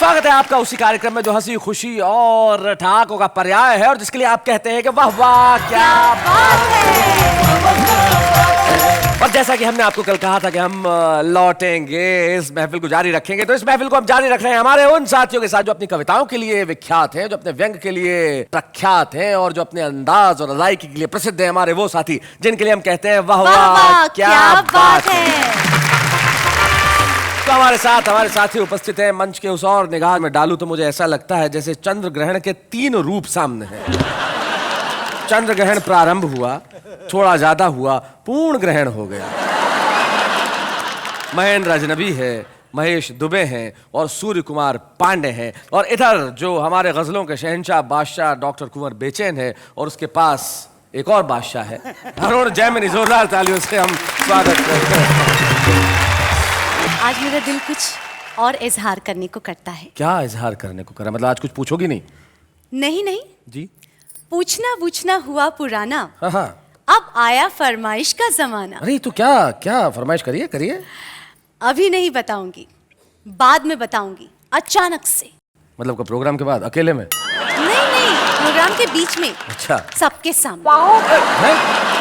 स्वागत है आपका उसी कार्यक्रम में जो हंसी खुशी और ठहाकों का पर्याय है और जिसके लिए आप कहते हैं कि वाह वाह क्या बात है। और जैसा कि हमने आपको कल कहा था कि हम लौटेंगे, इस महफिल को जारी रखेंगे, तो इस महफिल को हम जारी रख रहे हैं हमारे उन साथियों के साथ जो अपनी कविताओं के लिए विख्यात हैं, जो अपने व्यंग के लिए प्रख्यात हैं और जो अपने अंदाज और अदायगी के लिए प्रसिद्ध हैं। हमारे वो साथी जिनके लिए हम कहते हैं वाह वाह क्या बात है। तो हमारे साथ हमारे साथी उपस्थित हैं। मंच के उस और निगाह में डालूं तो मुझे ऐसा लगता है जैसे चंद्र ग्रहण के 3 रूप सामने हैं। चंद्र ग्रहण प्रारंभ हुआ, थोड़ा ज्यादा हुआ, पूर्ण ग्रहण हो गया। महेंद्र अजनबी है, महेश दुबे हैं और सूर्य कुमार पांडे हैं। और इधर जो हमारे गजलों के शहंशाह बादशाह डॉक्टर कुंवर बेचैन है और उसके पास एक और बादशाह है अरुण जैमिनी। जोरदार तालियों से हम स्वागत करते हैं। आज मेरा दिल कुछ और इजहार करने को करता है। क्या इजहार करने को करा? मतलब आज कुछ पूछोगी नहीं? नहीं जी, पूछना हुआ पुराना, हाँ। अब आया फरमाइश का जमाना। अरे तो क्या फरमाइश करिए। अभी नहीं बताऊंगी, बाद में बताऊंगी, अचानक से। मतलब का प्रोग्राम के बाद अकेले में? नहीं, प्रोग्राम के बीच में। अच्छा, सबके सामने।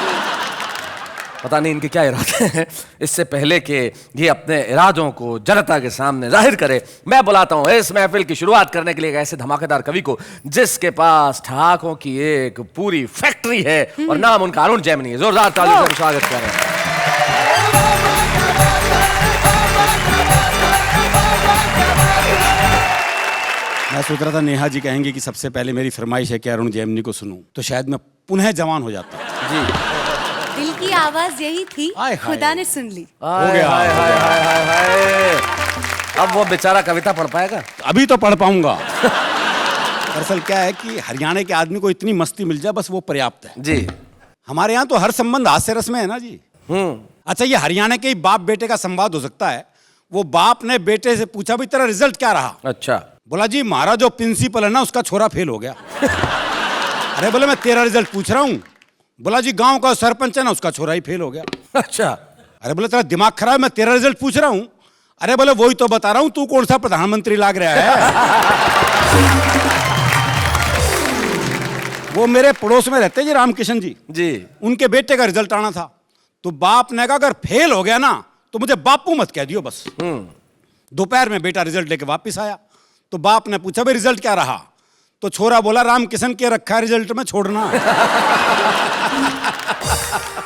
पता नहीं इनके क्या इरादे हैं। इससे पहले कि ये अपने इरादों को जनता के सामने जाहिर करे, मैं बुलाता हूँ इस महफिल की शुरुआत करने के लिए एक ऐसे धमाकेदार कवि को जिसके पास ठहाकों की एक पूरी फैक्ट्री है और नाम उनका अरुण जैमिनी है। जोरदार तालियों से स्वागत करें। मैं सोच रहा था नेहा जी कहेंगे कि सबसे पहले मेरी फरमाइश है कि अरुण जैमिनी को सुनूं, तो शायद मैं पुनः जवान हो जाता। जी, दिल की आवाज यही थी, खुदा ने सुन ली। हो गया। हाय। अब वो बेचारा कविता पढ़ पाएगा? अभी तो पढ़ पाऊंगा। दरअसल क्या है कि हरियाणा के आदमी को इतनी मस्ती मिल जाए बस वो पर्याप्त है। जी, हमारे यहाँ तो हर संबंध हास्य रस में है ना जी। अच्छा, ये हरियाणा के ही बाप बेटे का संवाद हो सकता है। वो बाप ने बेटे से पूछा भी तेरा रिजल्ट क्या रहा? अच्छा। बोला जी हमारा जो प्रिंसिपल है ना उसका छोरा फेल हो गया। अरे बोले मैं तेरा रिजल्ट पूछ रहा हूँ। बोला जी गांव का सरपंच है ना उसका छोरा ही फेल हो गया। अच्छा। अरे बोले तेरा दिमाग खराब है, मैं तेरा रिजल्ट पूछ रहा हूँ। अरे बोले वही तो बता रहा हूँ, तू कौन सा प्रधानमंत्री लाग रहा है। वो मेरे पड़ोस में रहते जी रामकिशन जी, उनके बेटे का रिजल्ट आना था। तो बाप ने कहा अगर फेल हो गया ना तो मुझे बापू मत कह दियो बस। दोपहर में बेटा रिजल्ट लेके वापिस आया तो बाप ने पूछा भाई रिजल्ट क्या रहा? तो छोरा बोला रामकिशन के रखा रिजल्ट में छोड़ना।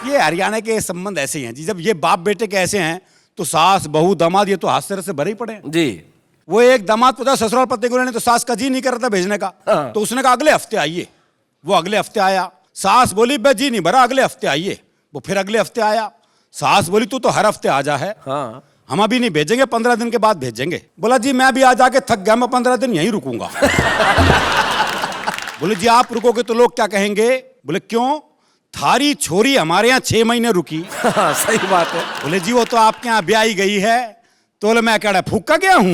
ये हरियाणा के संबंध ऐसे ही हैं जी। जब ये बाप बेटे के ऐसे हैं तो सास बहू दामाद ये तो हास्य से भरे ही पड़े हैं जी। वो एक दामाद पूछा ससुराल पति को, तो सास का जी नहीं कर रहा था भेजने का। तो उसने कहा अगले हफ्ते आइए। वो अगले हफ्ते आया। सास बोली बे जी नहीं भरा, अगले हफ्ते आइए। वो फिर अगले हफ्ते आया। सास बोली तू तो हर हफ्ते आ जा है। हाँ। हम अभी नहीं भेजेंगे, 15 दिन के बाद भेजेंगे। बोला जी मैं भी आ जाके थक गया, मैं 15 दिन यहीं रुकूंगा। बोले जी आप रुकोगे तो लोग क्या कहेंगे? बोले क्यों? थारी छोरी हमारे यहाँ 6 महीने रुकी। सही बात है। बोले जी वो तो आपके यहाँ ब्याही गई है। तो बोले मैं कह फूका गया हूँ।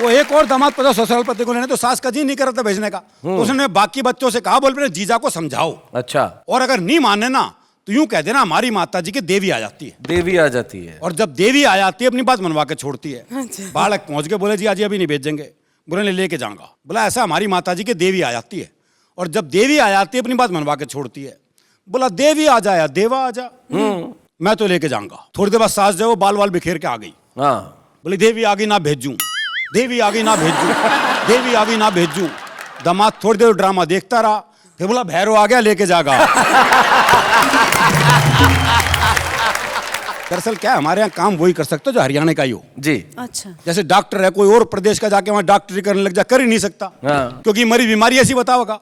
वो एक और दामाद पता ससुराल पति को लेने तो सास का जी नहीं कर रहा था भेजने का। तो उसने बाकी बच्चों से कहा बोल जीजा को समझाओ। अच्छा। और अगर नहीं माने ना तो यूं कह देना हमारी माता जी की देवी आ जाती है। देवी आ जाती है। और जब देवी आ जाती है अपनी बात मनवा के छोड़ती है। बालक पहुंच गए, बोले जी आज अभी नहीं भेजेंगे। बोले लेके जाऊंगा। बोला ऐसा हमारी माता जी की देवी आ जाती है और जब देवी आ जाती है अपनी बात मनवा के छोड़ती है। बोला देवी आ जाया देवा आ जा। मैं तो लेके जाऊंगा। थोड़ी देर बाद सास जो बाल वाल बिखेर के आ गई। बोली देवी आ गई ना भेजूं, देवी आ गई ना भेजूं, देवी आ गई ना भेजूं। दामाद थोड़ी देर ड्रामा देखता रहा। फिर बोला भैरव आ गया लेके जागा। दरअसल क्या है हमारे यहाँ काम वही कर सकते हो जो हरियाणा का ही हो जी। अच्छा। जैसे डॉक्टर है, कोई और प्रदेश का जाके वहां डॉक्टरी करने लग जा, कर ही नहीं सकता। क्योंकि मरी बीमारी ऐसी बताओगा।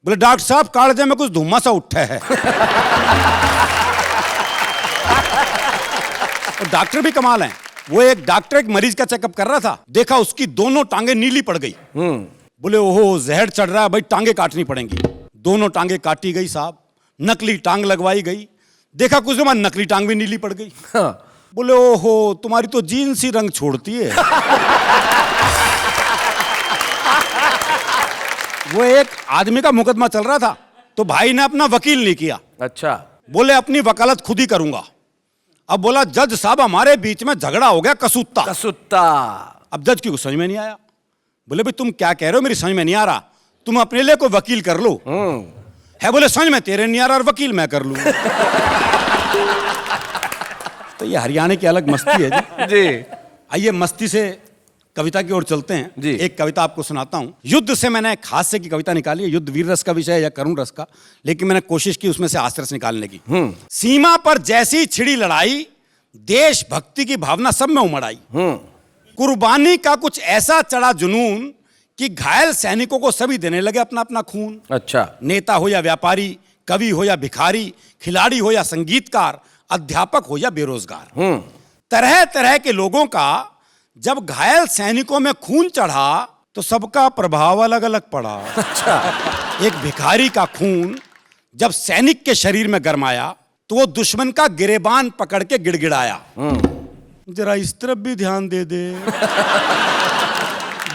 बोले डॉक्टर साहब कालजे में कुछ धुआं सा उठा है। और डॉक्टर भी कमाल है। वो एक डॉक्टर एक मरीज का चेकअप कर रहा था, देखा उसकी दोनों टांगे नीली पड़ गई। बोले ओहो जहर चढ़ रहा है भाई, टांगे काटनी पड़ेंगी। दोनों टांगे काटी गई साहब, नकली टांग लगवाई गई। देखा कुछ देर बाद नकली टांग भी नीली पड़ गई। बोले ओहो तुम्हारी तो जीन्स ही रंग छोड़ती है। वो एक आदमी का मुकदमा चल रहा था तो भाई ने अपना वकील नहीं किया। अच्छा। बोले अपनी वकालत खुद ही करूंगा। अब बोला जज साहब हमारे बीच में झगड़ा हो गया कसूत्ता। कसुत्ता। अब जज की कुछ समझ में नहीं आया। बोले भाई तुम क्या कह रहे हो, मेरी समझ में नहीं आ रहा, तुम अपने लिए कोई वकील कर लो। है बोले समझ में तेरे नहीं आ रहा और वकील मैं कर लूं। तो ये हरियाणा की अलग मस्ती है जी। जी। आइए मस्ती से कविता की ओर चलते हैं जी। एक कविता आपको सुनाता हूं। युद्ध से मैंने एक हास्य की कविता निकाली है। युद्ध वीर रस का विषय है या करुण रस का, लेकिन मैंने कोशिश की उसमें से हास्य रस निकालने की। सीमा पर जैसी छिड़ी लड़ाई, देशभक्ति की भावना सब में उमड़ आई। कुर्बानी का कुछ ऐसा चढ़ा जुनून कि घायल सैनिकों को सभी देने लगे अपना अपना खून। अच्छा। नेता हो या व्यापारी, कवि हो या भिखारी, खिलाड़ी हो या संगीतकार, अध्यापक हो या बेरोजगार, तरह तरह के लोगों का जब घायल सैनिकों में खून चढ़ा तो सबका प्रभाव अलग अलग पड़ा। अच्छा। एक भिखारी का खून जब सैनिक के शरीर में गरमाया तो वो दुश्मन का गिरेबान पकड़ के गिड़गिड़ाया, जरा इस तरफ भी ध्यान दे दे,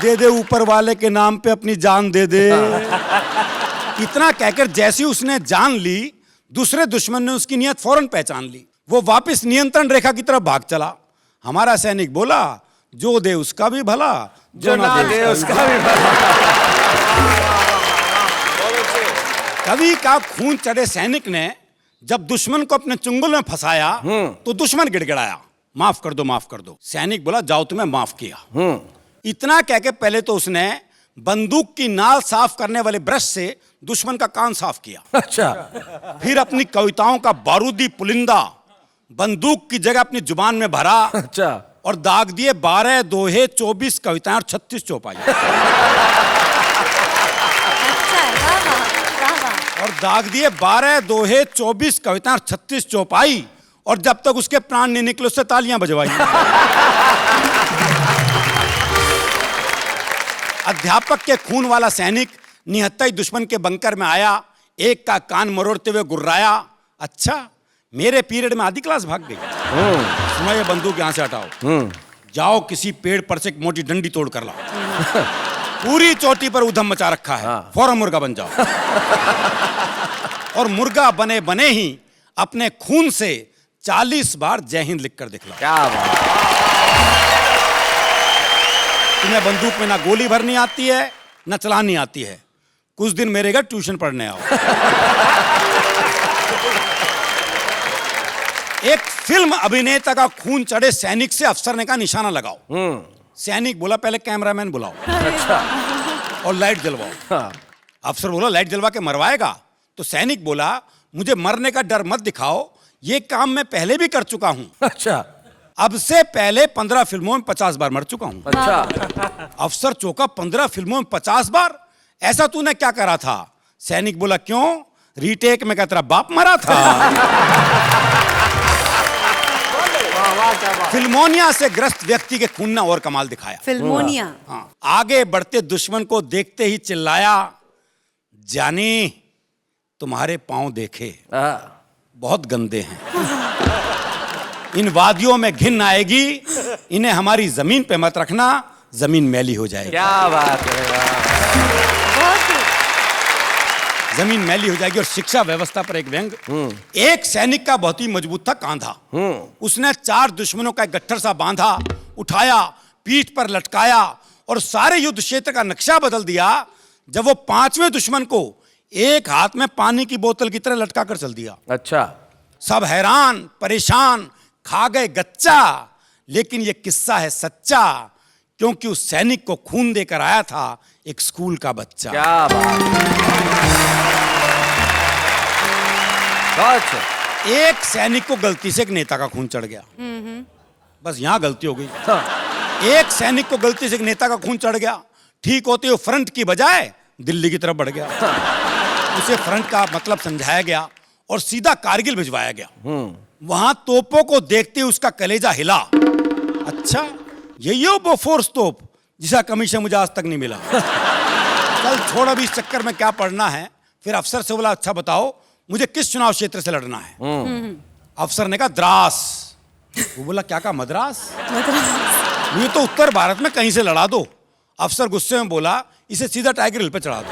दे दे ऊपर वाले के नाम पे अपनी जान दे दे। इतना कहकर जैसी उसने जान ली, दूसरे दुश्मन ने उसकी नियत फौरन पहचान ली। वो वापस नियंत्रण रेखा की तरफ भाग चला। हमारा सैनिक बोला जो दे उसका भी भला, जो ना दे उसका भी भला। कवि का खून चढ़े सैनिक ने जब दुश्मन को अपने चुंगल में फंसाया तो दुश्मन गिड़गिड़ाया, माफ कर दो माफ कर दो। सैनिक बोला जाओ तुम्हें माफ किया। इतना कह के पहले तो उसने बंदूक की नाल साफ करने वाले ब्रश से दुश्मन का कान साफ किया। अच्छा। फिर अपनी कविताओं का बारूदी पुलिंदा बंदूक की जगह अपनी जुबान में भरा। अच्छा। और दाग दिए 12 दोहे 24 कविताएं और 36 चौपाई। अच्छा है, वाह वाह, वाह वाह। और दाग दिए 12 दोहे 24 कविताएं और 36 चौपाई। और जब तक उसके प्राण नहीं निकले उससे तालियां बजवाई। अध्यापक के खून वाला सैनिक निहत्था दुश्मन के बंकर में आया, एक का कान मरोड़ते हुए गुर्राया, अच्छा मेरे पीरियड में आधी क्लास भाग गई। सुनो ये बंदूक यहां से हटाओ, जाओ किसी पेड़ पर से एक मोटी डंडी तोड़ कर लाओ, पूरी चोटी पर उधम मचा रखा है, फौरन मुर्गा बन जाओ। और मुर्गा बने बने ही अपने खून से 40 बार जय हिंद लिखकर दिखलाओ। क्या बात। तुम्हें बंदूक में ना गोली भरनी आती है ना चलानी आती है, कुछ दिन मेरे घर ट्यूशन पढ़ने आओ। एक फिल्म अभिनेता का खून चढ़े सैनिक से अफसर ने कहा निशाना लगाओ। सैनिक बोला पहले कैमरामैन बुलाओ। अच्छा। और लाइट जलवाओ। हाँ। अफसर बोला लाइट जलवा के मरवाएगा? तो सैनिक बोला मुझे मरने का डर मत दिखाओ, ये काम मैं पहले भी कर चुका हूं। अच्छा। अब से पहले 15 फिल्मों में 50 बार मर चुका हूं। अच्छा। अफसर चौंका, 15 फिल्मों में 50 बार? ऐसा तूने क्या करा था? सैनिक बोला क्यों, रीटेक में क्या तेरा बाप मरा था? फिल्मोनिया से ग्रस्त व्यक्ति के खून ने और कमाल दिखाया। फिल्मोनिया। हाँ। आगे बढ़ते दुश्मन को देखते ही चिल्लाया, जानी तुम्हारे पांव देखे बहुत गंदे हैं, इन वादियों में घिन आएगी, इन्हें हमारी जमीन पे मत रखना, जमीन मैली हो जाएगी। क्या बात है। बहुत ही। जमीन मैली हो जाएगी। और शिक्षा व्यवस्था पर एक व्यंग। एक सैनिक का बहुत ही मजबूत था कांधा। उसने 4 दुश्मनों का एक गट्ठर सा बांधा, उठाया, पीठ पर लटकाया और सारे युद्ध क्षेत्र का नक्शा बदल दिया। जब वो 5वें दुश्मन को एक हाथ में पानी की बोतल की तरह लटका कर चल दिया। अच्छा। सब हैरान परेशान, खा गए गच्चा। लेकिन ये किस्सा है सच्चा, क्योंकि उस सैनिक को खून देकर आया था एक स्कूल का बच्चा। क्या बात। एक सैनिक को गलती से एक नेता का खून चढ़ गया। बस यहां गलती हो गई। हाँ। एक सैनिक को गलती से एक नेता का खून चढ़ गया, ठीक होते हुए फ्रंट की बजाय दिल्ली की तरफ बढ़ गया। उसे फ्रंट का मतलब समझाया गया और सीधा कारगिल भिजवाया गया। वहां तोपों को देखते ही उसका कलेजा हिला। अच्छा यही हो बोफोर्स तोप जिसका कमीशन मुझे आज तक नहीं मिला। चल छोड़ अभी इस चक्कर में क्या पढ़ना है। फिर अफसर से बोला अच्छा बताओ मुझे किस चुनाव क्षेत्र से लड़ना है। अफसर ने कहा द्रास। वो बोला क्या कहा, मद्रास? मुझे तो उत्तर भारत में कहीं से लड़ा दो। अफसर गुस्से में बोला इसे सीधा टाइगर हिल पे चढ़ा दो।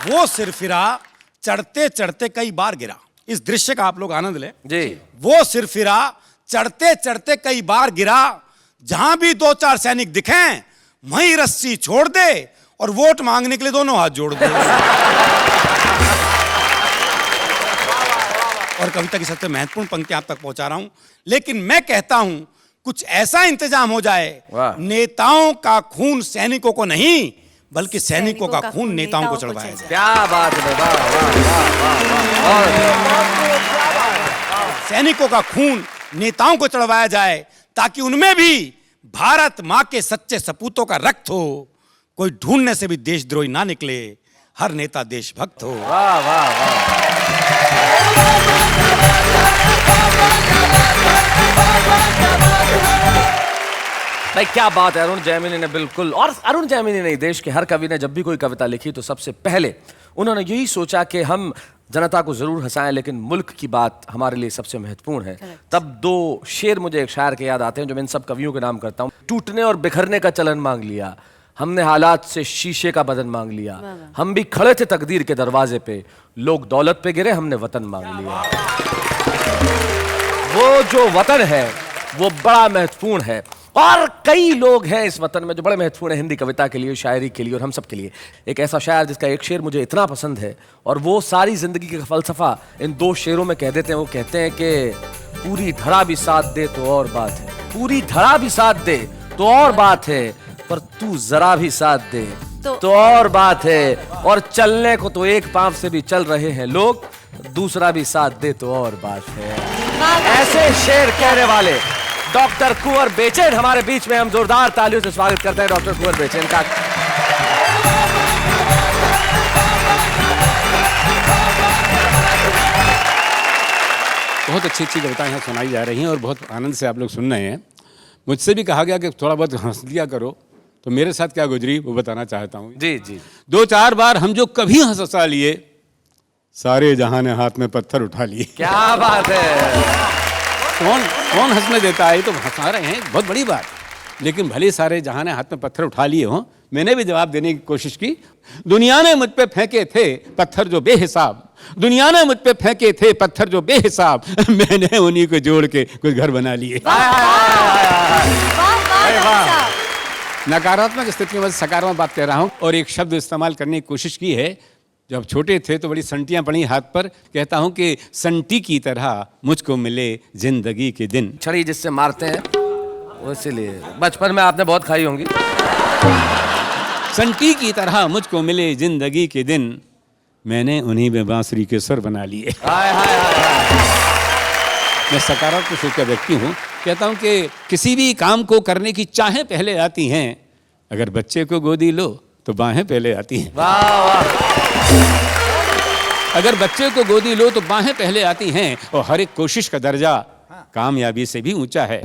वो सिरफिरा चढ़ते चढ़ते कई बार गिरा। इस दृश्य का आप लोग आनंद लें। जी। वो सिर फिरा, चढ़ते चढ़ते कई बार गिरा, जहां भी 2-4 सैनिक दिखें वहीं रस्सी छोड़ दे और वोट मांगने के लिए दोनों हाथ जोड़ दे। और कविता की सबसे महत्वपूर्ण पंक्ति आप तक पहुंचा रहा हूं, लेकिन मैं कहता हूं कुछ ऐसा इंतजाम हो जाए, नेताओं का खून सैनिकों को नहीं बल्कि सैनिकों का खून नेताओं को चढ़वाया जाए। क्या बात है, वाह वाह वाह। सैनिकों का खून नेताओं को चढ़वाया जाए ताकि उनमें भी भारत मां के सच्चे सपूतों का रक्त हो, कोई ढूंढने से भी देशद्रोही ना निकले, हर नेता देशभक्त हो। वाह वाह वाह। भाई क्या बात है, अरुण जैमिनी ने बिल्कुल, और अरुण जैमिनी नहीं, देश के हर कवि ने जब भी कोई कविता लिखी तो सबसे पहले उन्होंने यही सोचा कि हम जनता को जरूर हंसाएं लेकिन मुल्क की बात हमारे लिए सबसे महत्वपूर्ण है। तब 2 शेर मुझे एक शायर के याद आते हैं जो मैं इन सब कवियों के नाम करता हूं। टूटने और बिखरने का चलन मांग लिया, हमने हालात से शीशे का बदन मांग लिया, हम भी खड़े थे तकदीर के दरवाजे पे, लोग दौलत पे गिरे, हमने वतन मांग लिया। वो जो वतन है वो बड़ा महत्वपूर्ण है और कई लोग हैं इस वतन में जो बड़े महत्वपूर्ण है हिंदी कविता के लिए, शायरी के लिए और हम सब के लिए। एक ऐसा शायर जिसका एक शेर मुझे इतना पसंद है और वो सारी जिंदगी का फलसफा इन 2 शेरों में कह देते हैं। वो कहते हैं कि पूरी धरा भी साथ दे तो और बात है, पूरी धरा भी साथ दे तो और बात है, पर तू जरा भी साथ दे तो और बात है, और चलने को तो एक पांव से भी चल रहे हैं लोग, दूसरा भी साथ दे तो और बात है। ऐसे शेर कहने वाले डॉक्टर कुंवर बेचैन हमारे बीच में, हम जोरदार तालियों से स्वागत करते हैं डॉक्टर कुंवर बेचैन का। बहुत अच्छी अच्छी कविताएं यहाँ सुनाई जा रही हैं और बहुत आनंद से आप लोग सुन रहे हैं। मुझसे भी कहा गया कि थोड़ा बहुत हंस लिया करो, तो मेरे साथ क्या गुजरी वो बताना चाहता हूँ। जी जी। 2-4 बार हम जो कभी हंसा लिए, सारे जहां ने हाथ में पत्थर उठा लिए। क्या बात है। कौन हंसने देता है, तो हंसा रहे हैं, बहुत बड़ी बात। लेकिन भले सारे जहां ने हाथ में पत्थर उठा लिए हों, मैंने भी जवाब देने की कोशिश की। दुनिया ने मुझ पे फेंके थे पत्थर जो बेहिसाब, दुनिया ने मुझ पे फेंके थे पत्थर जो बेहिसाब, मैंने उन्हीं को जोड़ के कुछ घर बना लिए। नकारात्मक स्थिति में सकारात्मक बात कह रहा हूं और एक शब्द इस्तेमाल करने की कोशिश की है। जब छोटे थे तो बड़ी संटियां पड़ी हाथ पर, कहता हूं कि संटी की तरह मुझको मिले जिंदगी के दिन। छड़ी जिससे मारते हैं वो, इसीलिए बचपन में आपने बहुत खाई होंगी। संटी की तरह मुझको मिले जिंदगी के दिन, मैंने उन्हीं में बांसुरी के स्वर बना लिए। मैं सकारात्मक सोच का व्यक्ति हूँ। कहता हूँ कि किसी भी काम को करने की चाहें पहले आती हैं, अगर बच्चे को गोदी लो तो बाहें पहले आती हैं। वाह वाह। अगर बच्चे को गोदी लो तो बाहें पहले आती हैं, और हर एक कोशिश का दर्जा कामयाबी से भी ऊंचा है।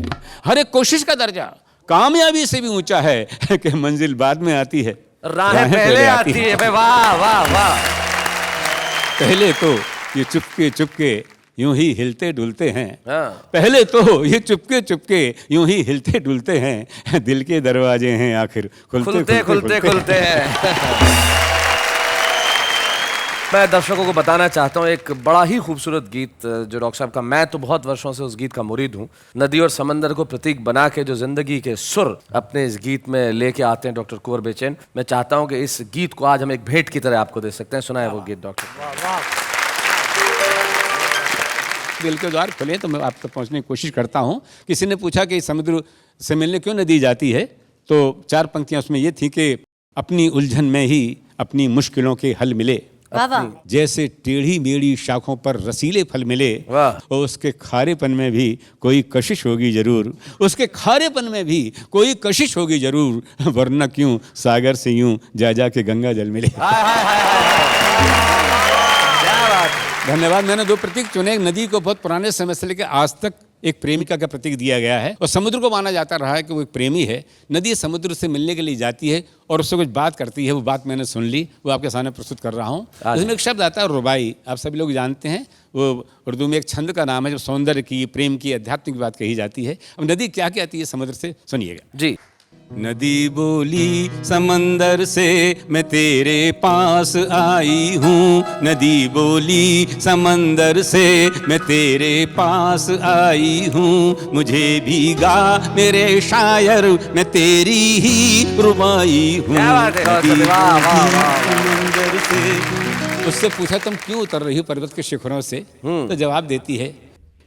हर एक कोशिश का दर्जा कामयाबी से भी ऊंचा है कि मंजिल बाद में आती है, राहें पहले आती है। वाह वाह वाह। पहले तो ये चुपके चुपके यूं ही हिलते डुलते हैं, हाँ। पहले तो ये चुपके चुपके यूं ही हिलते डुलते हैं, दिल के दरवाजे हैं आखिर खुलते खुलते हैं। मैं दर्शकों को बताना चाहता हूँ एक बड़ा ही खूबसूरत गीत जो डॉक्टर साहब का, मैं तो बहुत वर्षों से उस गीत का मुरीद हूँ। नदी और समंदर को प्रतीक बना के जो जिंदगी के सुर अपने इस गीत में लेके आते हैं डॉक्टर कुंवर बेचैन, मैं चाहता हूँ कि इस गीत को आज हम एक भेंट की तरह आपको दे सकते हैं। सुनाए वो गीत डॉक्टर। दिल के द्वार खुले तो मैं आप तक पहुंचने की कोशिश करता हूं। किसी ने पूछा कि समुद्र से मिलने क्यों नदी जाती है, तो 4 पंक्तियां उसमें ये थी कि अपनी उलझन में ही अपनी मुश्किलों के हल मिले, जैसे टेढ़ी मेढ़ी शाखों पर रसीले फल मिले, और उसके खारेपन में भी कोई कशिश होगी जरूर, उसके खारेपन में भी कोई कशिश होगी जरूर, वरना क्यों सागर से यूं जा जा के गंगा जल मिले। धन्यवाद। मैंने 2 प्रतीक चुने। नदी को बहुत पुराने समय से लेकर आज तक एक प्रेमिका का प्रतीक दिया गया है, और समुद्र को माना जाता रहा है कि वो एक प्रेमी है। नदी समुद्र से मिलने के लिए जाती है और उससे कुछ बात करती है, वो बात मैंने सुन ली, वो आपके सामने प्रस्तुत कर रहा हूँ। उसमें एक शब्द आता है रुबाई, आप सभी लोग जानते हैं, वो उर्दू में एक छंद का नाम है, जो सौंदर्य की, प्रेम की, अध्यात्म की बात कही जाती है। अब नदी क्या कहती है समुद्र से, सुनिएगा। जी। नदी बोली समंदर से मैं तेरे पास आई हूँ, नदी बोली समंदर से मैं तेरे पास आई हूँ, मुझे भी गा मेरे शायर मैं तेरी ही रुबाई हूँ। क्या बात है, नदी वाह, वाह, बोली वाह, समंदर से। उससे पूछा तुम क्यों उतर रही हो पर्वत के शिखरों से, तो जवाब देती है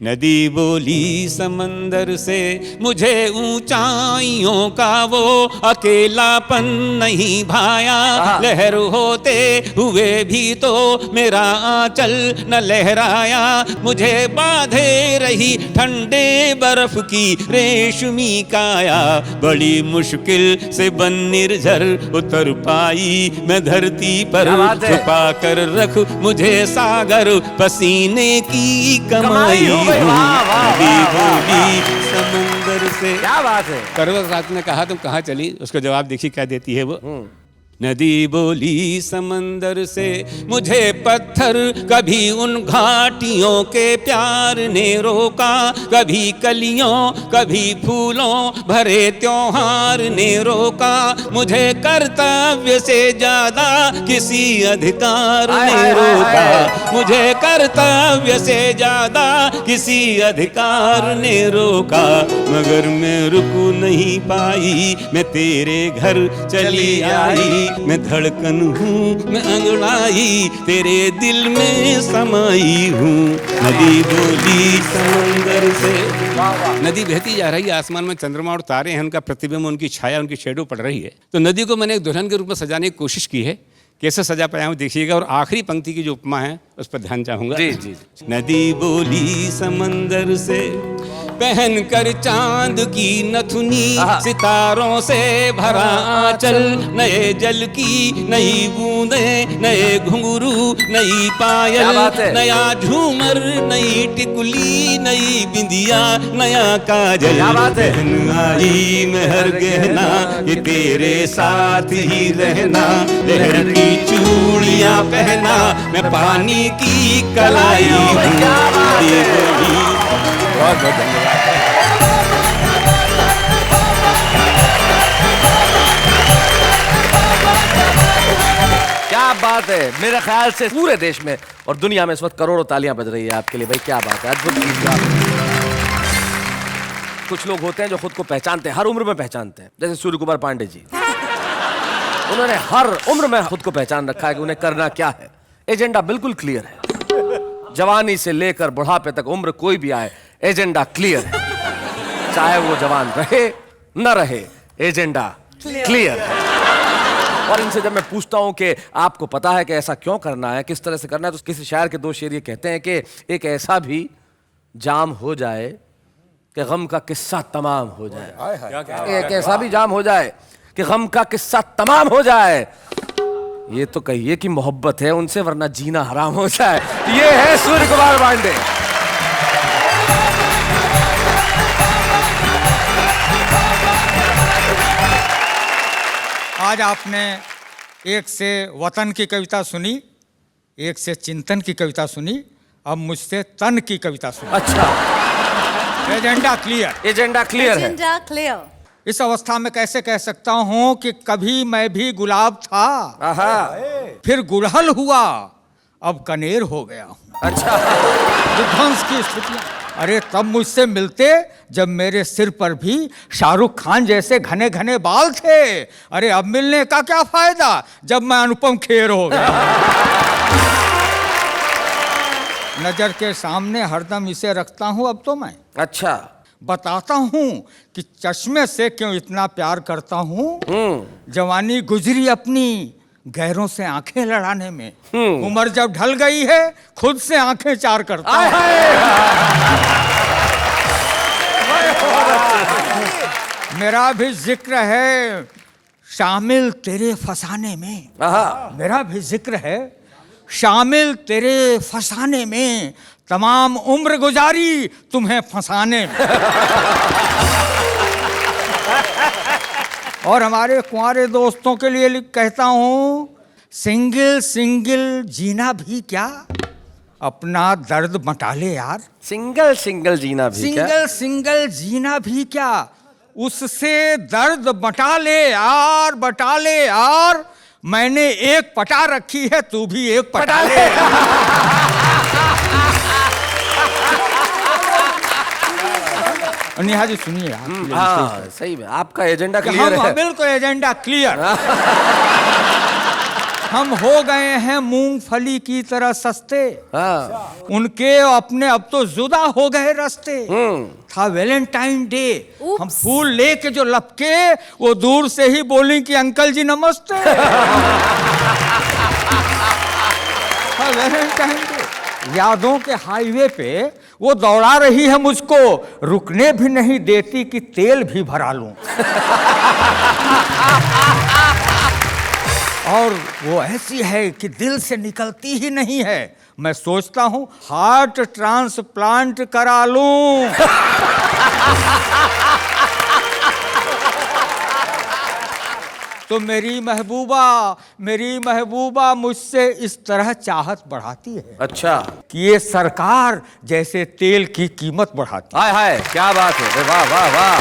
नदी बोली समंदर से मुझे ऊंचाइयों का वो अकेलापन नहीं भाया, लहर होते हुए भी तो मेरा आंचल न लहराया, मुझे बांधे रही ठंडे बर्फ की रेशमी काया, बड़ी मुश्किल से बन निर्झर उतर पाई मैं धरती पर, छुपा कर रख मुझे सागर पसीने की कमाई हूँ। नदी बोली समंदर से। क्या बात है। पर्वत रात ने कहा तुम कहाँ चली, उसको जवाब देखिए क्या देती है वो। नदी बोली समंदर से मुझे पत्थर कभी उन घाटियों के प्यार ने रोका, कभी कलियों कभी फूलों भरे त्योहार ने रोका, मुझे कर्तव्य से ज्यादा किसी अधिकार ने रोका, मुझे कर्तव्य से ज्यादा किसी अधिकार ने रोका, मगर मैं रुक नहीं पाई मैं तेरे घर चली आई, मैं धड़कन हूँ मैं अंगड़ाई तेरे दिल में समाई हूँ। नदी बोली समंदर से। नदी बहती जा रही है, आसमान में चंद्रमा और तारे हैं, उनका प्रतिबिंब उनकी छाया उनकी शेडो पड़ रही है। तो नदी को मैंने एक दुल्हन के रूप में सजाने की कोशिश की है, कैसे सजा पाया हूँ देखिएगा। और आखिरी पंक्ति की जो उपमा है उस पर ध्यान चाहूंगा। जी जी। नदी बोली समंदर से पहन कर चांद की नथुनी, सितारों से भरा आंचल, नए जल की नई बूंदे, नए घुंघरू नई पायल, नया झूमर नई टिकुली नई बिंदिया नया काजल, पहन आई मैं हर गहना ये तेरे साथ ही रहना, लहर की चूड़ियां पहना मैं पानी की कलाई हूँ। बहुत बहुत धन्यवाद। क्या बात है। मेरे ख्याल से पूरे देश में और दुनिया में इस वक्त करोड़ों तालियां बज रही है आपके लिए भाई। क्या बात है, अद्भुत गीत। कुछ लोग होते हैं जो खुद को पहचानते हैं, हर उम्र में पहचानते हैं, जैसे सूर्य कुमार पांडे जी। उन्होंने हर उम्र में खुद को पहचान रखा है कि उन्हें करना क्या है। एजेंडा बिल्कुल क्लियर है, जवानी से लेकर बुढ़ापे तक उम्र कोई भी आए एजेंडा क्लियर है, चाहे वो जवान रहे न रहे, एजेंडा क्लियर है। और इनसे जब मैं पूछता हूं कि आपको पता है कि ऐसा क्यों करना है, किस तरह से करना है, तो किसी शायर के दो शेर ये कहते हैं कि एक ऐसा भी जाम हो जाए कि गम का किस्सा तमाम हो जाए, एक ऐसा भी जाम हो जाए कि गम का किस्सा तमाम हो जाए। ये तो कहिए कि मोहब्बत है उनसे, वरना जीना हराम हो जाए। ये है सूर्य कुमार पांडे। आज आपने एक से वतन की कविता सुनी, एक से चिंतन की कविता सुनी, अब मुझसे तन की कविता सुनी। अच्छा, एजेंडा क्लियर, एजेंडा क्लियर है। Agenda clear. इस अवस्था में कैसे कह सकता हूं कि कभी मैं भी गुलाब था, फिर गुड़हल हुआ, अब कनेर हो गया हूं। अच्छा, विध्वंस की स्थितियां। अरे तब मुझसे मिलते जब मेरे सिर पर भी शाहरुख खान जैसे घने घने बाल थे। अरे अब मिलने का क्या फायदा जब मैं अनुपम खेर हो गया। नजर के सामने हरदम इसे रखता हूं अब तो मैं। अच्छा, बताता हूं कि चश्मे से क्यों इतना प्यार करता हूं। जवानी गुजरी अपनी गैरों से आंखें लड़ाने में, उम्र जब ढल गई है खुद से आंखें चार करता हूं। मेरा भी जिक्र है शामिल तेरे फसाने में, मेरा भी जिक्र है शामिल तेरे फसाने में, तमाम उम्र गुजारी तुम्हें फंसाने में। और हमारे कुंवारे दोस्तों के लिए कहता हूं, सिंगल सिंगल जीना भी क्या, अपना दर्द बटा ले यार। सिंगल सिंगल जीना भी क्या? सिंगल सिंगल जीना भी क्या, उससे दर्द बटा ले यार, बटा ले यार। मैंने एक पटा रखी है, तू भी एक पटा ले। नेहा जी सुनिए आप। हाँ सही में आपका एजेंडा कि क्लियर हम है। बिल्कुल एजेंडा क्लियर। हम हो गए हैं मूंगफली की तरह सस्ते, हाँ। उनके अपने अब तो जुदा हो गए रास्ते। था वैलेंटाइन डे, हम फूल लेके जो लपके, वो दूर से ही बोली कि अंकल जी नमस्ते। था वैलेंटाइन डे। यादों के हाईवे पे वो दौड़ा रही है मुझको, रुकने भी नहीं देती कि तेल भी भरा लूं। और वो ऐसी है कि दिल से निकलती ही नहीं है। मैं सोचता हूं हार्ट ट्रांसप्लांट करा लूं। तो मेरी महबूबा मुझसे इस तरह चाहत बढ़ाती है। अच्छा। कि ये सरकार जैसे तेल की कीमत बढ़ाती है। हाय हाय क्या बात है, वाह वाह वाह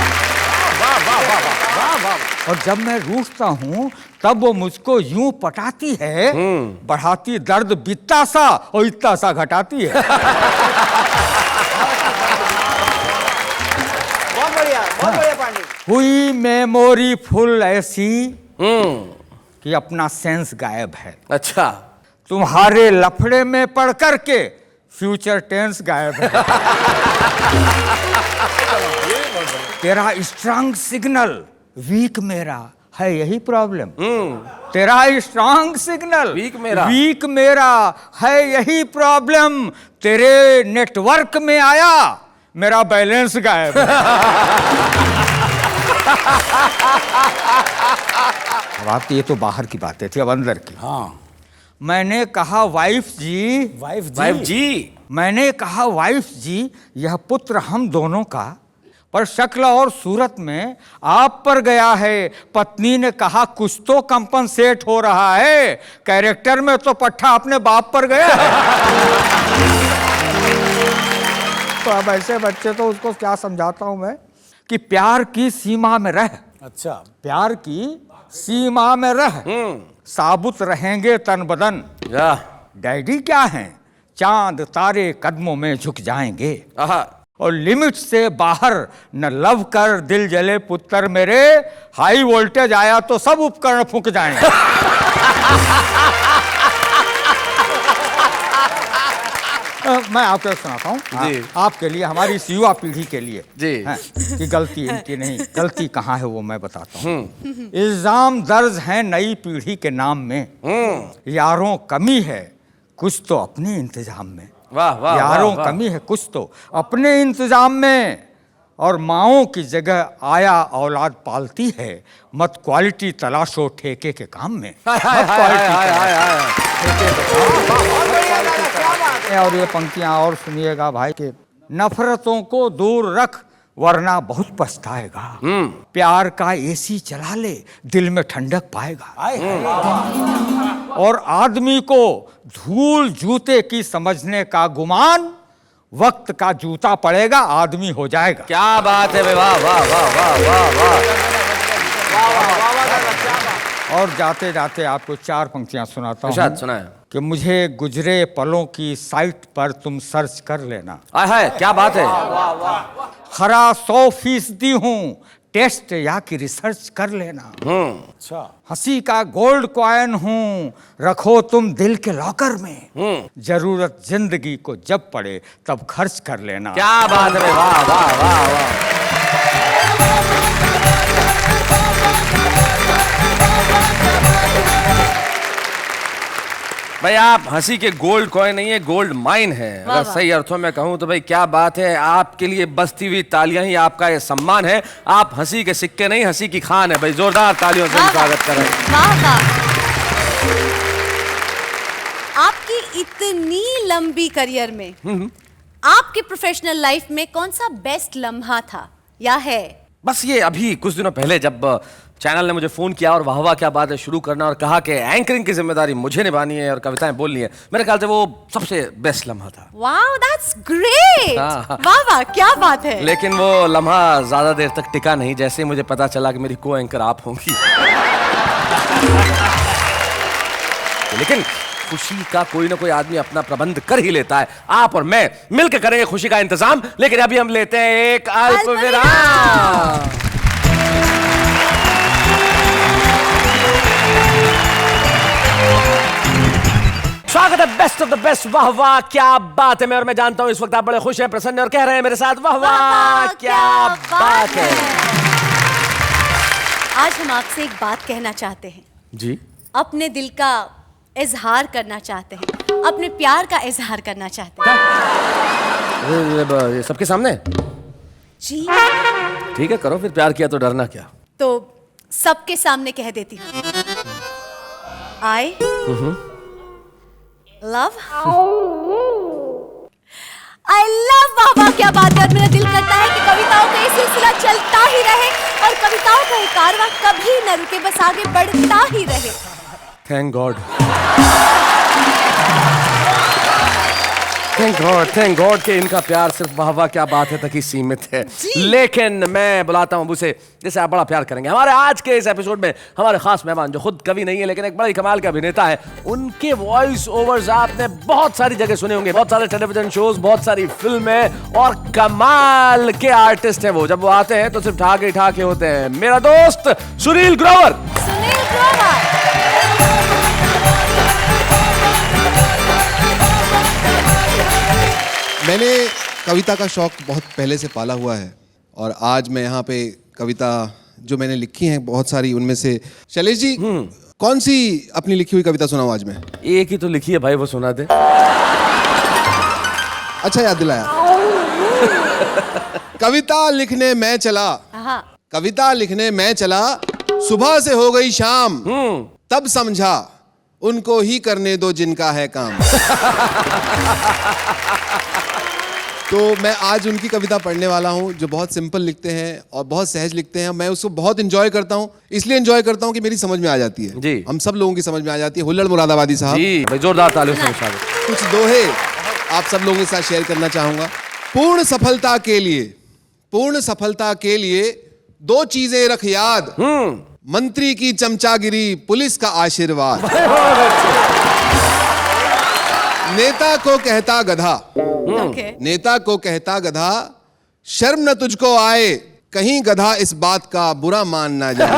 वाह वाह वाह वाह वाह वाह। और जब मैं रूठता हूं तब वो मुझको यूं पटाती है, बढ़ाती दर्द बित्ता सा और इत्ता सा घटाती है। बहुत बढ़िया पांडे। हुई मेमोरी फुल ऐसी कि अपना सेंस गायब है। अच्छा। तुम्हारे लफड़े में पड़ करके फ्यूचर टेंस गायब है। तेरा स्ट्रांग सिग्नल वीक मेरा है, यही प्रॉब्लम। तेरा स्ट्रांग सिग्नल वीक मेरा है, यही प्रॉब्लम। तेरे नेटवर्क में आया, मेरा बैलेंस गायब है। अब आप ये तो बाहर की बातें थी, अब अंदर की। हाँ। मैंने कहा वाइफ जी, मैंने कहा वाइफ जी, यह पुत्र हम दोनों का, पर शक्ल और सूरत में आप पर गया है। पत्नी ने कहा कुछ तो कंपनसेट हो रहा है, कैरेक्टर में तो पट्टा अपने बाप पर गया है। तो अब ऐसे बच्चे तो उसको क्या समझाता हूं मैं कि प्यार की सीमा में रह। अच्छा। प्यार की सीमा में रह, साबुत रहेंगे तन बदन। डैडी क्या हैं, चांद तारे कदमों में झुक जाएंगे। और लिमिट से बाहर न लव कर दिल जले पुत्र मेरे, हाई वोल्टेज आया तो सब उपकरण फूंक जाएंगे। मैं आपको सुनाता हूँ, आपके लिए, हमारी इस युवा पीढ़ी के लिए जी। कि गलती इनकी नहीं, गलती कहाँ है वो मैं बताता हूँ। इल्जाम दर्ज है नई पीढ़ी के नाम में, यारों कमी है कुछ तो अपने इंतजाम में। वाह वाह। यारों कमी है कुछ तो अपने इंतजाम में, और माओं की जगह आया औलाद पालती है। मत क्वालिटी तलाशो ठेके के काम में। और ये पंक्तियां और सुनिएगा भाई के, नफरतों को दूर रख वरना बहुत पछताएगा। प्यार का एसी चला ले, दिल में ठंडक पाएगा। और आदमी को धूल जूते की समझने का गुमान, वक्त का जूता पड़ेगा आदमी हो जाएगा। क्या बात है, वाह वाह वाह वाह वाह वाह। और जाते जाते आपको 4 पंक्तियां सुनाता हूँ सुनाए कि मुझे गुजरे पलों की साइट पर तुम सर्च कर लेना। है क्या बात है। खरा 100% हूँ, टेस्ट या कि रिसर्च कर लेना। अच्छा। हंसी का गोल्ड कॉइन हूँ, रखो तुम दिल के लॉकर में। जरूरत जिंदगी को जब पड़े तब खर्च कर लेना। क्या बात है, वाह वाह वाह वाह। भाई आप हंसी के गोल्ड कॉइन नहीं है, गोल्ड माइन है। अगर सही अर्थों में कहूं तो भाई क्या बात है। आपके लिए बजती हुई तालियां ही आपका ये सम्मान है। आप हंसी के सिक्के नहीं, हंसी की खान है भाई। जोरदार तालियों से स्वागत करें। वाह वाह। आपकी इतनी लंबी करियर में आपके प्रोफेशनल लाइफ में कौन सा बेस्ट लम्हा था या है? बस ये अभी कुछ दिनों पहले जब चैनल ने मुझे फोन किया और वाह वाह क्या बात है शुरू करना और कहा कि एंकरिंग की जिम्मेदारी मुझे निभानी है और कविताएं बोलनी है। मेरे ख्याल से वो सबसे बेस्ट लम्हा था। Wow that's great. हाँ। वाह वाह क्या बात है। लेकिन वो लम्हा ज्यादा देर तक टिका नहीं। जैसे ही मुझे पता चला कि मेरी को एंकर आप होंगी लेकिन खुशी का कोई ना कोई आदमी अपना प्रबंध कर ही लेता है। आप और मैं मिलकर करेंगे खुशी का इंतजाम। लेकिन अभी हम लेते हैं एक अल्प विराम। स्वागत है बेस्ट ऑफ द बेस्ट। वाह वाह क्या बात है। मैं और मैं जानता हूं इस वक्त आप बड़े खुश हैं, प्रसन्न और कह रहे हैं मेरे साथ वाह वाह क्या बात है। आज हम आपसे एक बात कहना चाहते हैं जी। अपने दिल का इजहार करना चाहते हैं, अपने प्यार का इजहार करना चाहते हैं। ये सबके सामने? जी ठीक है करो फिर। प्यार किया तो डरना क्या। तो सबके सामने कह देती हूँ। आई लव बाबा क्या बात है। और मेरा दिल करता है कि कविताओं का ये सिलसिला चलता ही रहे और कविताओं का ये कारवां कभी न रुके, बस आगे बढ़ता ही रहे। थैंक गॉड थैंक गॉड कि इनका प्यार सिर्फ वाह वाह क्या बात है तक ही सीमित है। लेकिन मैं बुलाता हूं उसे जिसे आप बड़ा प्यार करेंगे। हमारे आज के इस एपिसोड में हमारे खास मेहमान जो खुद कवि नहीं है लेकिन एक बड़ी कमाल का अभिनेता है। उनके वॉइस ओवर्स आपने बहुत सारी जगह सुने होंगे, बहुत सारे टेलीविजन शोज, बहुत सारी फिल्में और कमाल के आर्टिस्ट हैं वो। जब वो आते हैं तो सिर्फ ठाके ठाके होते हैं। मेरा दोस्त सुनील ग्रोवर। सुनील ग्रोवर। मैंने कविता का शौक बहुत पहले से पाला हुआ है और आज मैं यहाँ पे कविता जो मैंने लिखी हैं बहुत सारी, उनमें से शैलेश जी कौन सी अपनी लिखी हुई कविता सुनाऊं आज मैं? एक ही तो लिखी है भाई, वो सुना दे। अच्छा याद दिलाया। कविता लिखने मैं चला, कविता लिखने मैं चला, सुबह से हो गई शाम, तब समझा उनको ही करने दो जिनका है काम। तो मैं आज उनकी कविता पढ़ने वाला हूँ जो बहुत सिंपल लिखते हैं और बहुत सहज लिखते हैं। मैं उसको बहुत एंजॉय करता हूँ, इसलिए एंजॉय करता हूँ कि मेरी समझ में आ जाती है जी। हम सब लोगों की समझ में आ जाती है। हुल्लड़ मुरादाबादी साहब जी भाई जोरदार तालियों से स्वागत। कुछ दोहे आप सब लोगों के साथ शेयर करना चाहूंगा। पूर्ण सफलता के लिए, पूर्ण सफलता के लिए दो चीजें रख याद, मंत्री की चमचागिरी, पुलिस का आशीर्वाद। नेता को कहता गधा, नेता को कहता गधा, शर्म न तुझको आए, कहीं गधा इस बात का बुरा मान ना जाए।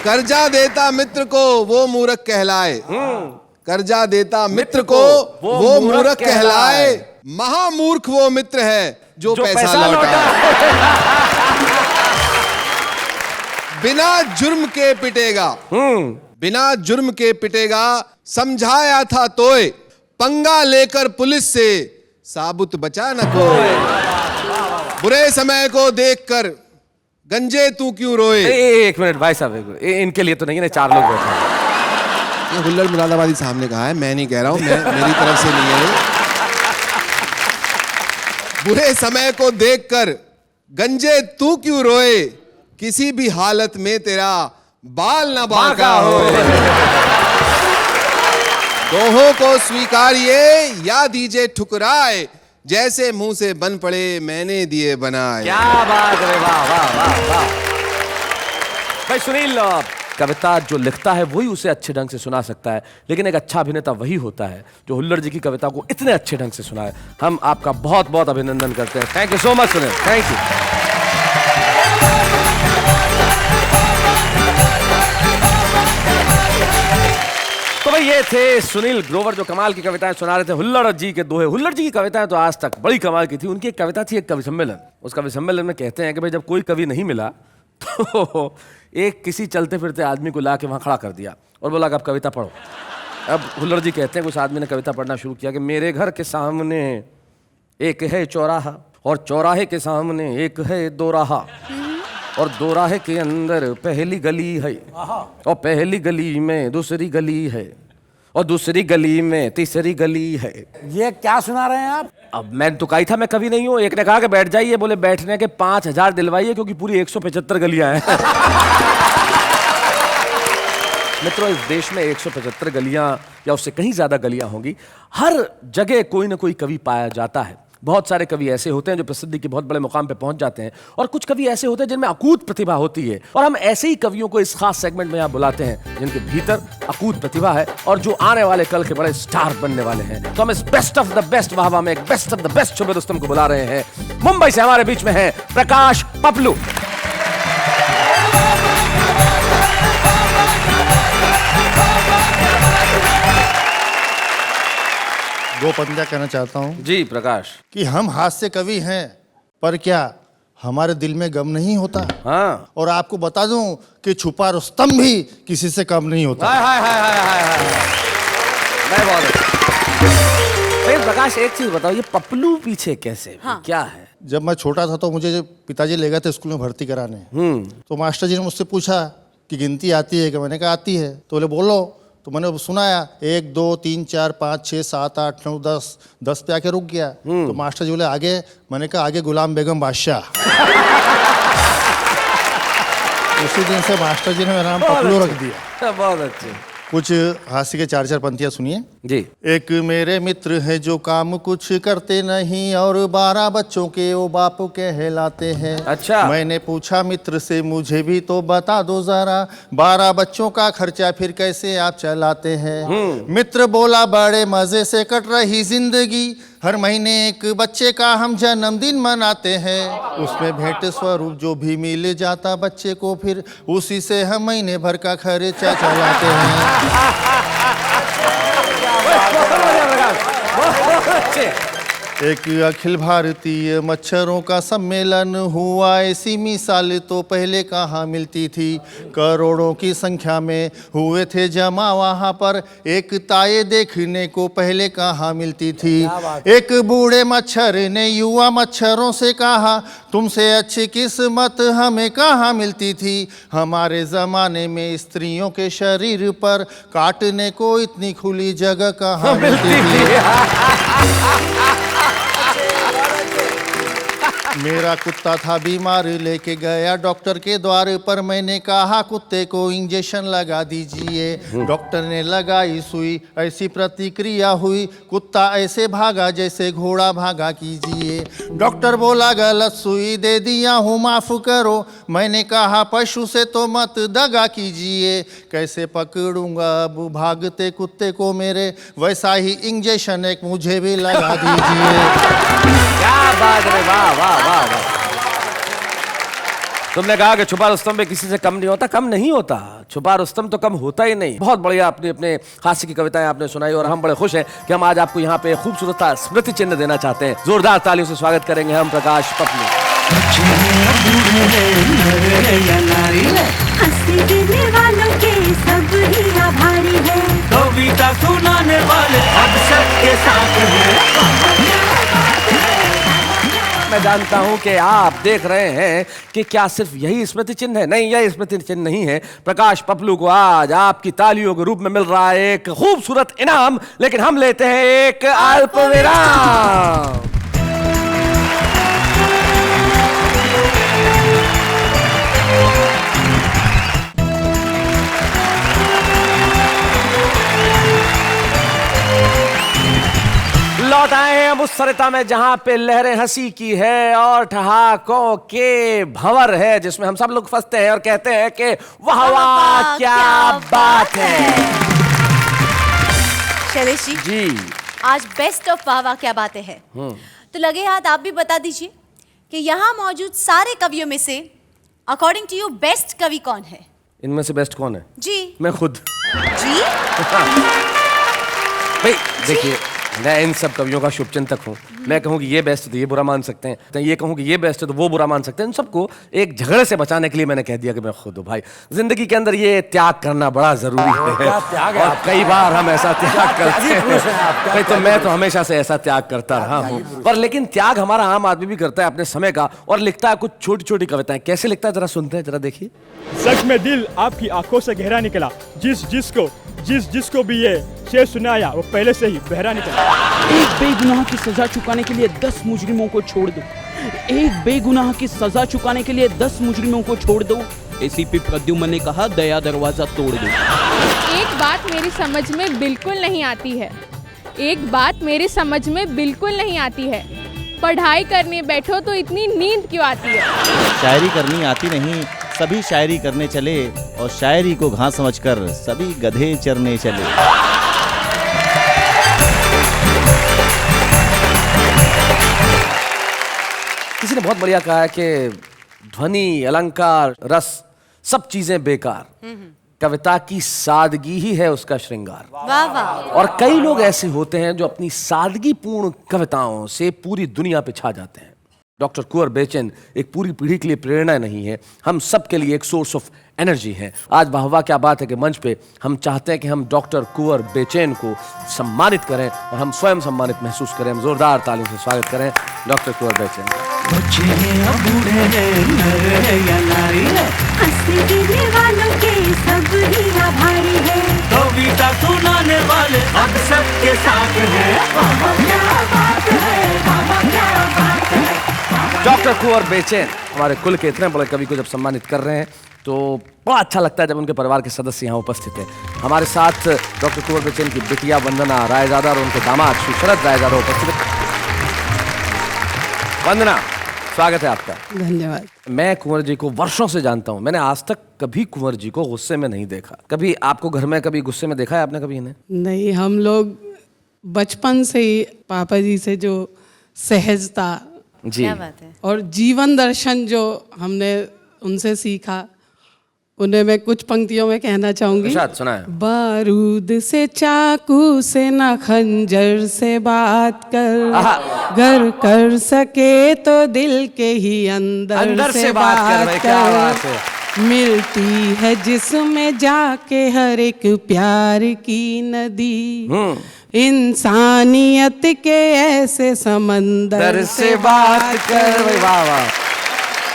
कर्जा देता मित्र को वो मूर्ख कहलाए, कर्जा देता मित्र को वो मूर्ख कहलाए, महामूर्ख वो मित्र है जो पैसा लौटाए। बिना जुर्म के पिटेगा, बिना जुर्म के पिटेगा, समझाया था तोय, पंगा लेकर पुलिस से साबुत बचा न कोई। बुरे समय को देखकर गंजे तू क्यों रोए। एक मिनट भाई साहब, इनके लिए तो नहीं है, 4 लोग बैठे हैं। ये हुल्लड़ मुरादाबादी साहब ने कहा है, मैं नहीं कह रहा हूं, मेरी तरफ से नहीं है। बुरे समय को देखकर गंजे तू क्यों रोए, किसी भी हालत में तेरा बाल न बांका हो। दोहों को स्वीकारिए या दीजिए ठुकराए, जैसे मुंह से बन पड़े मैंने दिए बनाए। क्या बात है, वाह वाह वाह वाह। भाई सुनील, कविता जो लिखता है वही उसे अच्छे ढंग से सुना सकता है, लेकिन एक अच्छा अभिनेता वही होता है जो हुल्लड़ जी की कविता को इतने अच्छे ढंग से सुनाए। हम आपका बहुत बहुत अभिनंदन करते हैं। Thank you so much Sunil, thank you. तो भाई ये थे सुनील ग्रोवर जो कमाल की कविताएं सुना रहे थे। हुल्लड़ जी के दोहे, हुल्लड़ जी की कविताएं तो आज तक बड़ी कमाल की थी। उनकी एक कविता थी, एक कवि सम्मेलन। उस कवि सम्मेलन में कहते हैं कि भाई जब कोई कवि नहीं मिला तो एक किसी चलते फिरते आदमी को ला के वहाँ खड़ा कर दिया और बोला कि आप कविता पढ़ो। अब हुल्लड़ जी कहते हैं कुछ आदमी ने कविता पढ़ना शुरू किया कि मेरे घर के सामने एक है चौराहा और चौराहे के सामने एक है दोराहा और दोराहे के अंदर पहली गली है और पहली गली में दूसरी गली है और दूसरी गली में तीसरी गली है। ये क्या सुना रहे हैं आप? अब मैं तो कही था मैं कभी नहीं हूं। एक ने कहा कि बैठ जाइए, बोले बैठने के 5000 दिलवाइए क्योंकि पूरी 175 गलियां हैं। मित्रों, इस देश में 175 गलियां या उससे कहीं ज्यादा गलियां होंगी। हर जगह कोई ना कोई कवि पाया जाता है। बहुत सारे कवि ऐसे होते हैं जो प्रसिद्धि के बहुत बड़े मुकाम पे पहुंच जाते हैं, और कुछ कवि ऐसे होते हैं जिनमें अकूत प्रतिभा होती है, और हम ऐसे ही कवियों को इस खास सेगमेंट में यहाँ बुलाते हैं जिनके भीतर अकूत प्रतिभा है और जो आने वाले कल के बड़े स्टार बनने वाले हैं। तो हम इस बेस्ट ऑफ द बेस्ट वाहवा में एक बेस्ट ऑफ द बेस्ट शुभ रुस्तम को बुला रहे हैं। मुंबई से हमारे बीच में है प्रकाश पपलू। दो पंक्तियां कहना चाहता हूं जी प्रकाश। कि हम हास्य कवि हैं, पर क्या हमारे दिल में गम नहीं होता? हाँ। और आपको बता दूं कि छुपा रुस्तम भी किसी से कम नहीं होता। हाय हाय हाय हाय हाय हाय। मैं बहुत प्रकाश, एक चीज बताओ, ये पपलू पीछे कैसे? हाँ। क्या है? जब मैं छोटा था तो मुझे पिताजी ले गए थे स्कूल में भर्ती कराने। तो मास्टर जी ने मुझसे पूछा कि गिनती आती है? कि मैंने कहा आती है। तो बोले बोलो। तो मैंने सुनाया 1 2 3 4 5 6 7 8 9 10 10 पे आके रुक गया। तो मास्टर जी बोले आगे? मैंने कहा आगे गुलाम बेगम बादशाह। उसी दिन से मास्टर जी ने मेरा नाम पपलू रख दिया। बहुत अच्छे। कुछ हास्य के 4 पंक्तियां सुनिए जी। एक मेरे मित्र है जो काम कुछ करते नहीं, और 12 बच्चों के वो बाप कहलाते हैं। अच्छा। मैंने पूछा मित्र से मुझे भी तो बता दो जरा, 12 बच्चों का खर्चा फिर कैसे आप चलाते हैं? मित्र बोला बड़े मजे से कट रही जिंदगी, हर महीने एक बच्चे का हम जन्मदिन मनाते हैं। उसमें भेंट स्वरूप जो भी मिल जाता बच्चे को, फिर उसी से हम महीने भर का खर्चा चलाते हैं। एक अखिल भारतीय मच्छरों का सम्मेलन हुआ, ऐसी मिसाल तो पहले कहाँ मिलती थी। करोड़ों की संख्या में हुए थे जमा वहाँ पर, एक ताये देखने को पहले कहाँ मिलती थी। एक बूढ़े मच्छर ने युवा मच्छरों से कहा, तुमसे अच्छी किस्मत हमें कहाँ मिलती थी। हमारे ज़माने में स्त्रियों के शरीर पर काटने को इतनी खुली जगह कहाँ मिलती थी। मेरा कुत्ता था बीमार, लेके गया डॉक्टर के द्वार पर। मैंने कहा कुत्ते को इंजेक्शन लगा दीजिए। डॉक्टर ने लगाई सुई, ऐसी प्रतिक्रिया हुई, कुत्ता ऐसे भागा जैसे घोड़ा भागा कीजिए। डॉक्टर बोला गलत सुई दे दिया हूँ माफ करो। मैंने कहा पशु से तो मत दगा कीजिए, कैसे पकड़ूंगा अब भागते कुत्ते को मेरे, वैसा ही इंजेक्शन एक मुझे भी लगा दीजिए। क्या बात है, वाह वाह वाह वाह। तुमने कहा कि छुपा रुस्तम भी किसी से कम नहीं होता। कम नहीं होता, छुपा रुस्तम तो कम होता ही नहीं। बहुत बढ़िया आपने अपने हास्य की कविताएं आपने सुनाई, और हम बड़े खुश हैं कि हम आज आपको यहाँ पे खूबसूरत स्मृति चिन्ह देना चाहते हैं। जोरदार तालियों से स्वागत करेंगे हम प्रकाश पपलू। कविता सुनाने वाले अब सबके साथ हैं। मैं जानता हूं कि आप देख रहे हैं कि क्या सिर्फ यही स्मृति चिन्ह है। नहीं, यह स्मृति चिन्ह नहीं है। प्रकाश पपलू को आज आपकी तालियों के रूप में मिल रहा है एक खूबसूरत इनाम, लेकिन हम लेते हैं एक अल्प विराम। लौट आए हैं हम उस सरिता में जहां पे लहरें हंसी की है और ठहाकों के भंवर है, जिसमें हम सब लोग फंसते हैं और कहते हैं कि वाह वाह क्या बात है। शैलेश जी, जी आज बेस्ट ऑफ वाह वाह क्या बातें हैं। तो लगे हाथ आप भी बता दीजिए कि यहाँ मौजूद सारे कवियों में से अकॉर्डिंग टू यू बेस्ट कवि कौन है? इनमें से बेस्ट कौन है? जी मैं खुद। जी भाई देखिए, मैं इन सब कवियों का शुभचिंतक हूँ, मैं कहूँ कि ये बेस्ट है तो ये बुरा मान सकते हैं, तो ये कहूँ कि ये बेस्ट है तो वो बुरा मान सकते हैं। इन सबको एक झगड़े से बचाने के लिए मैंने कह दिया कि मैं खुद हूँ। भाई जिंदगी के अंदर ये त्याग करना बड़ा जरूरी है, और कई बार हम ऐसा त्याग करते हैं। तो मैं तो हमेशा से ऐसा त्याग करता रहा हूँ, पर लेकिन त्याग हमारा आम आदमी भी करता है अपने समय का, और लिखता है कुछ छोटी छोटी कविताएं। कैसे लिखता है जरा सुनते हैं, जरा देखिए। सच में दिल आपकी आंखों से गहरा निकला, जिसको भी ये शेर सुनाया वो पहले से ही बहरा निकला। एक बेगुनाह की सजा चुकाने के लिए 10 मुजरिमों को छोड़ दो, एक बेगुनाह की सजा चुकाने के लिए 10 मुजरिमों को छोड़ दो। एसीपी प्रद्युम्न ने कहा, दया दरवाजा तोड़ दो। एक बात मेरी समझ में बिल्कुल नहीं आती है, एक बात मेरी समझ में बिल्कुल नहीं आती है, पढ़ाई करने बैठो तो इतनी नींद क्यों आती है। शायरी करनी आती नहीं, सभी शायरी करने चले, और शायरी को घास समझकर सभी गधे चरने चले। किसी ने बहुत बढ़िया कहा है कि ध्वनि, अलंकार, रस सब चीजें बेकार, कविता की सादगी ही है उसका श्रृंगार। वाह वाह। और कई लोग ऐसे होते हैं जो अपनी सादगीपूर्ण कविताओं से पूरी दुनिया पे छा जाते हैं। डॉक्टर कुंवर बेचैन एक पूरी पीढ़ी के लिए प्रेरणा नहीं है, हम सब के लिए एक सोर्स ऑफ एनर्जी है। आज वाह क्या बात है कि मंच पे हम चाहते हैं कि हम डॉक्टर कुंवर बेचैन को सम्मानित करें, और हम स्वयं सम्मानित महसूस करें। हम जोरदार तालियों से स्वागत करें डॉक्टर कुंवर बेचैन का। बच्चे हैं या बूढ़े हैं, नर है या नारी है, हंसी देने वालों के सब ही आभारी है, कविता सुनाने वाले अब सबके साथ हैं। क्या बात है, क्या बात है। डॉक्टर कुंवर बेचैन हमारे कुल के इतने बड़े कवि को जब सम्मानित कर रहे हैं तो बड़ा अच्छा लगता है जब उनके परिवार के सदस्य यहाँ उपस्थित हैं। हमारे साथ डॉक्टर कुंवर बेचैन की बिटिया वंदना रायजादा और उनके दामाद श्री शरद रायजादा उपस्थित हैं। वंदना, स्वागत है आपका। धन्यवाद। मैं कुंवर जी को वर्षों से जानता हूँ, मैंने आज तक कभी कुंवर जी को गुस्से में नहीं देखा। कभी आपको घर में कभी गुस्से में देखा है आपने कभी इन्हें? नहीं, हम लोग बचपन से ही पापा जी से जो सहजता जी, क्या बात है। और जीवन दर्शन जो हमने उनसे सीखा, उन्हें मैं कुछ पंक्तियों में कहना चाहूंगी। सुनाए। बारूद से चाकू से न खंजर से बात कर, गर कर सके तो दिल के ही अंदर से बात कर, मिलती है जिसमें जाके हर एक प्यार की नदी, इंसानियत के ऐसे समंदर से बात कर, वाह वाह।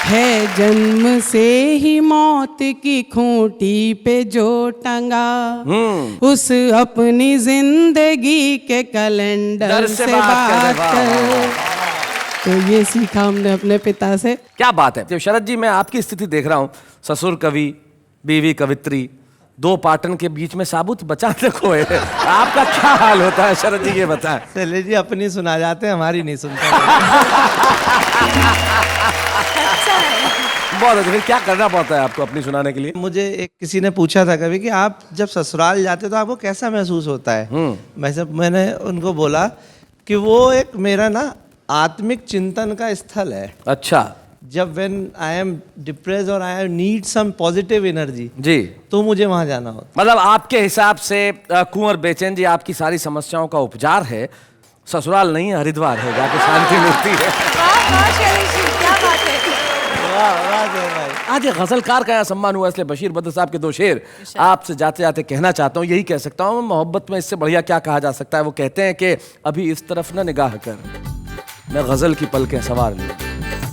है जन्म से ही मौत की खूंटी पे जो टंगा, उस अपनी जिंदगी के कैलेंडर से बात कर। तो ये सीखा हमने अपने पिता से। क्या बात है। तो शरद जी, मैं आपकी स्थिति देख रहा हूँ, ससुर कवि, बीवी कवित्री, दो पाटन के बीच में साबुत बचाने को है। आपका क्या हाल होता है शरद जी, ये बताएं। चलिए जी, अपनी सुना जाते हैं, हमारी नहीं सुनते। बहुत अच्छा। फिर क्या करना पड़ता है आपको अपनी सुनाने के लिए? मुझे एक किसी ने पूछा था कभी कि आप जब ससुराल जाते तो आपको कैसा महसूस होता है। मैंने उनको बोला कि वो एक मेरा ना आत्मिक चिंतन का स्थल है। अच्छा। जब व्हेन आई एम डिप्रेस्ड और I need some positive energy ji, तो मुझे वहां जाना होता। मतलब आपके हिसाब से कुंवर बेचैन जी आपकी सारी समस्याओं का उपचार है, ससुराल नहीं है, हरिद्वार है, जाके शांति मिलती है। क्या बात है। आज ये गजलकार का यहाँ सम्मान हुआ, इसलिए बशीर बद्र साहब के दो शेर आपसे जाते जाते कहना चाहता हूँ। यही कह सकता हूँ, मोहब्बत में इससे बढ़िया क्या कहा जा सकता है। वो कहते हैं कि अभी इस तरफ न निगाह कर, मैं गजल की पलकें सवार लूं।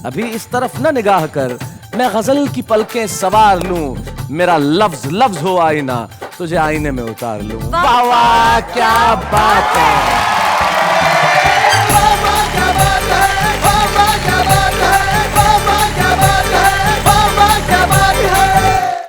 अभी इस तरफ न निगाह कर, मैं गजल की पलकें सवार लूं। मेरा लफ्ज लफ्ज हो आईना, तुझे आईने में उतार लूं। वाह वाह, क्या बात है।